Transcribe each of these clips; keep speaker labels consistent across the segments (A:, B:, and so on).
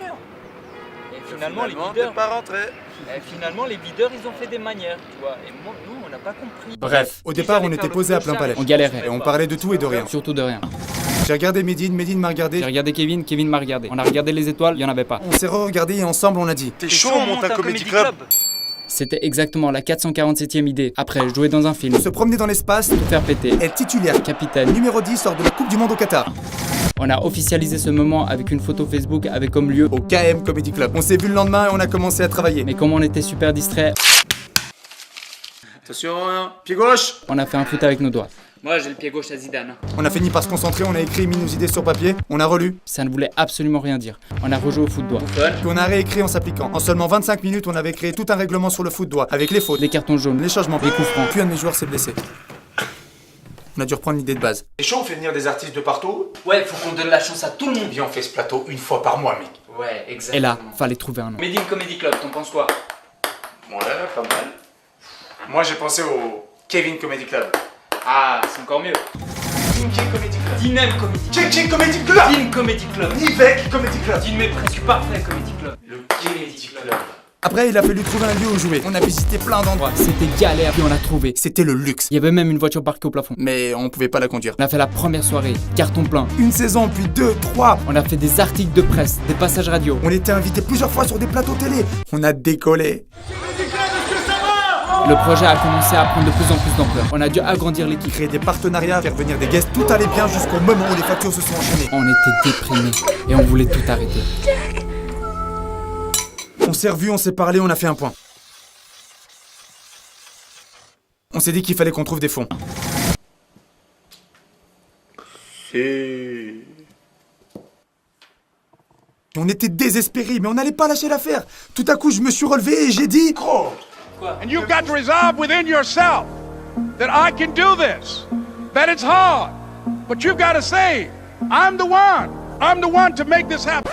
A: sûr. Et
B: Finalement, t'es pas rentré.
A: finalement, les bideurs, ils ont fait des manières, tu vois. Et moi, nous, on n'a pas compris.
C: Bref, au départ, on était posé à plein palais.
D: On galérait.
C: Et on parlait de tout et de rien.
D: Surtout de rien.
C: J'ai regardé Medine, Medine m'a regardé.
D: J'ai regardé Kevin, Kevin m'a regardé. On a regardé les étoiles, il y en avait pas.
C: On s'est re-regardé et ensemble on a dit
B: T'es chaud, on monte un comedy club.
D: C'était exactement la 447e idée. Après, jouer dans un film,
C: se promener dans l'espace,
D: tout faire péter,
C: être titulaire.
D: capitaine.
C: Numéro 10 lors de la Coupe du Monde au Qatar.
D: On a officialisé ce moment avec une photo Facebook avec comme lieu.
C: Au KM Comedy Club. On s'est vu le lendemain et on a commencé à travailler.
D: Mais comme on était super distrait,
B: Attention, pied gauche.
D: on a fait un foot avec nos doigts.
A: Moi, j'ai le pied gauche à Zidane.
C: On a fini par se concentrer, on a écrit, mis nos idées sur papier, on a relu,
D: Ça ne voulait absolument rien dire. On a rejoué au foot doigt.
C: puis on a réécrit en s'appliquant. En seulement 25 minutes, on avait créé tout un règlement sur le foot doigt, avec les fautes,
D: Les cartons jaunes,
C: les changements,
D: les coups francs.
C: Puis un de mes joueurs s'est blessé. On a dû reprendre l'idée de base.
E: C'est chaud, on fait venir des artistes de partout.
A: Ouais, faut qu'on donne la chance à tout le monde.
E: Viens, on fait ce plateau une fois par mois, mec.
A: Ouais, exactement.
D: Et là, fallait trouver un nom.
A: Medine Comedy Club, t'en penses quoi?
E: Ouais, pas mal. Moi, j'ai pensé au Kevin Comedy Club.
A: Ah, c'est encore mieux.
E: King Comedy Club.
A: Dinem Comedy Club.
E: King Comedy Club.
A: Din Comedy Club.
E: Nivek Comedy Club.
A: Din mais presque parfait Comedy Club.
E: Le Comedy Club.
C: Après, il a fallu trouver un lieu où jouer. On a visité plein d'endroits.
D: C'était galère, puis on l'a trouvé.
C: C'était le luxe.
D: Il y avait même une voiture parquée au plafond.
C: Mais on pouvait pas la conduire.
D: On a fait la première soirée, carton plein.
C: Une saison, puis deux, trois.
D: On a fait des articles de presse, des passages radio.
C: On était invité plusieurs fois sur des plateaux télé. On a décollé.
D: Le projet a commencé à prendre de plus en plus d'ampleur. On a dû agrandir l'équipe.
C: Créer des partenariats, faire venir des guests, tout allait bien jusqu'au moment où les factures se sont enchaînées.
D: On était déprimés et on voulait tout arrêter.
C: On s'est revus, on s'est parlé, on a fait un point. On s'est dit qu'il fallait qu'on trouve des fonds. On était désespérés, mais on n'allait pas lâcher l'affaire. Tout à coup, je me suis relevé et j'ai dit...
F: And you've got to resolve within yourself that I can do this, that it's hard, but you've got to say, I'm the one to make this happen.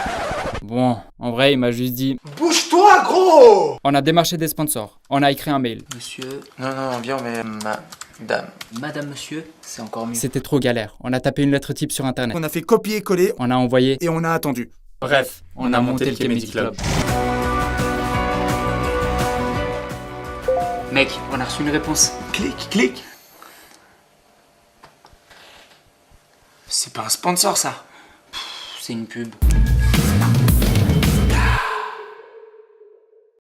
D: Bon, en vrai, il m'a juste dit...
E: Bouge-toi, gros.
D: On a démarché des sponsors. On a écrit un mail.
A: Monsieur,
E: Non, viens, mais madame.
A: madame, monsieur, c'est encore mieux.
D: C'était trop galère. On a tapé une lettre type sur internet.
C: On a fait copier-coller
D: On a envoyé.
C: et on a attendu.
D: Bref, on a monté le Comedy Club.
A: Mec, on a reçu une réponse.
E: Clique. C'est pas un sponsor, ça.
A: C'est une pub.